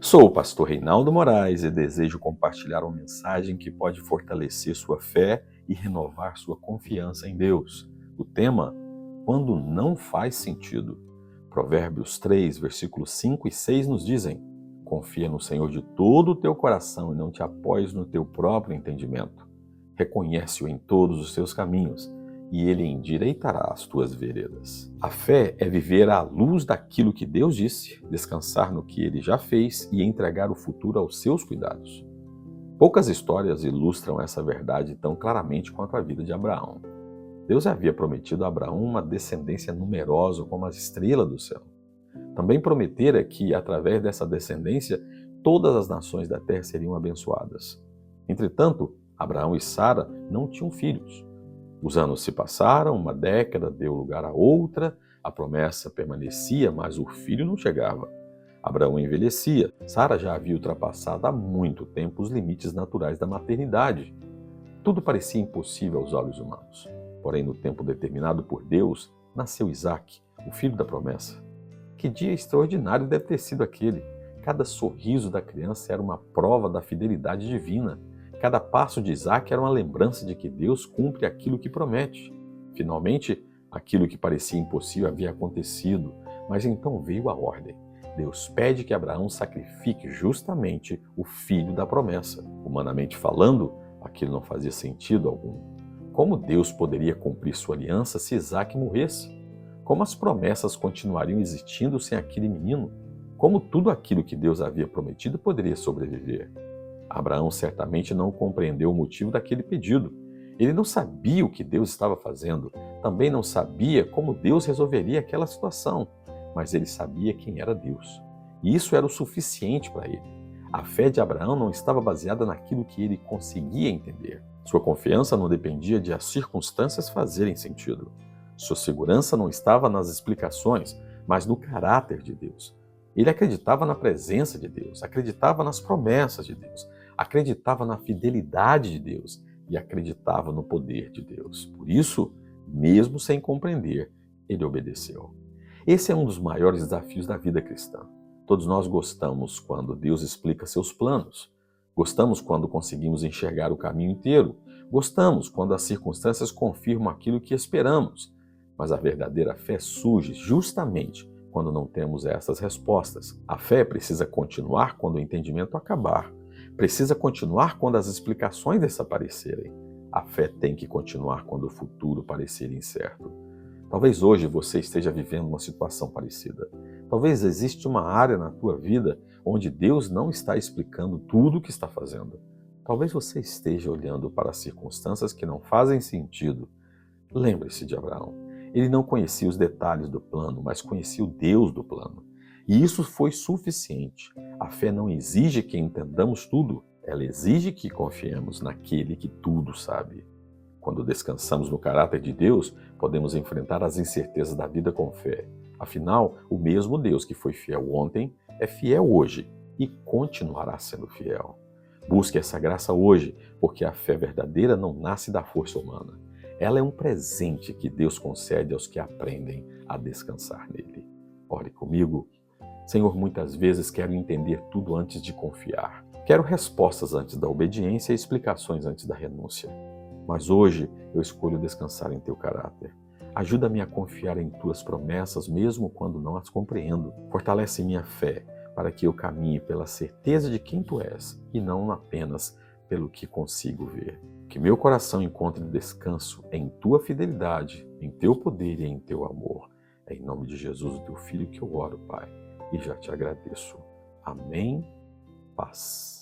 Sou o pastor Reinaldo Moraes e desejo compartilhar uma mensagem que pode fortalecer sua fé e renovar sua confiança em Deus. O tema: quando não faz sentido. Provérbios 3, versículos 5 e 6 nos dizem: confia no Senhor de todo o teu coração e não te apoies no teu próprio entendimento. Reconhece-o em todos os teus caminhos e ele endireitará as tuas veredas. A fé é viver à luz daquilo que Deus disse, descansar no que ele já fez e entregar o futuro aos seus cuidados. Poucas histórias ilustram essa verdade tão claramente quanto a vida de Abraão. Deus havia prometido a Abraão uma descendência numerosa como as estrelas do céu. Também prometera que, através dessa descendência, todas as nações da terra seriam abençoadas. Entretanto, Abraão e Sara não tinham filhos. Os anos se passaram, uma década deu lugar a outra, a promessa permanecia, mas o filho não chegava. Abraão envelhecia, Sara já havia ultrapassado há muito tempo os limites naturais da maternidade. Tudo parecia impossível aos olhos humanos. Porém, no tempo determinado por Deus, nasceu Isaque, o filho da promessa. Que dia extraordinário deve ter sido aquele! Cada sorriso da criança era uma prova da fidelidade divina. Cada passo de Isaque era uma lembrança de que Deus cumpre aquilo que promete. Finalmente, aquilo que parecia impossível havia acontecido, mas então veio a ordem. Deus pede que Abraão sacrifique justamente o filho da promessa. Humanamente falando, aquilo não fazia sentido algum. Como Deus poderia cumprir sua aliança se Isaque morresse? Como as promessas continuariam existindo sem aquele menino? Como tudo aquilo que Deus havia prometido poderia sobreviver? Abraão certamente não compreendeu o motivo daquele pedido. Ele não sabia o que Deus estava fazendo, também não sabia como Deus resolveria aquela situação, mas ele sabia quem era Deus. E isso era o suficiente para ele. A fé de Abraão não estava baseada naquilo que ele conseguia entender. Sua confiança não dependia de as circunstâncias fazerem sentido. Sua segurança não estava nas explicações, mas no caráter de Deus. Ele acreditava na presença de Deus, acreditava nas promessas de Deus, acreditava na fidelidade de Deus e acreditava no poder de Deus. Por isso, mesmo sem compreender, ele obedeceu. Esse é um dos maiores desafios da vida cristã. Todos nós gostamos quando Deus explica seus planos. Gostamos quando conseguimos enxergar o caminho inteiro. Gostamos quando as circunstâncias confirmam aquilo que esperamos. Mas a verdadeira fé surge justamente quando não temos essas respostas. A fé precisa continuar quando o entendimento acabar. Precisa continuar quando as explicações desaparecerem. A fé tem que continuar quando o futuro parecer incerto. Talvez hoje você esteja vivendo uma situação parecida. Talvez exista uma área na tua vida onde Deus não está explicando tudo o que está fazendo. Talvez você esteja olhando para circunstâncias que não fazem sentido. Lembre-se de Abraão. Ele não conhecia os detalhes do plano, mas conhecia o Deus do plano. E isso foi suficiente. A fé não exige que entendamos tudo, ela exige que confiemos naquele que tudo sabe. Quando descansamos no caráter de Deus, podemos enfrentar as incertezas da vida com fé. Afinal, o mesmo Deus que foi fiel ontem é fiel hoje e continuará sendo fiel. Busque essa graça hoje, porque a fé verdadeira não nasce da força humana. Ela é um presente que Deus concede aos que aprendem a descansar nele. Ore comigo. Senhor, muitas vezes quero entender tudo antes de confiar. Quero respostas antes da obediência e explicações antes da renúncia. Mas hoje eu escolho descansar em teu caráter. Ajuda-me a confiar em tuas promessas, mesmo quando não as compreendo. Fortalece minha fé para que eu caminhe pela certeza de quem tu és e não apenas pelo que consigo ver. Que meu coração encontre descanso em tua fidelidade, em teu poder e em teu amor. É em nome de Jesus, o teu Filho, que eu oro, Pai, e já te agradeço. Amém. Paz.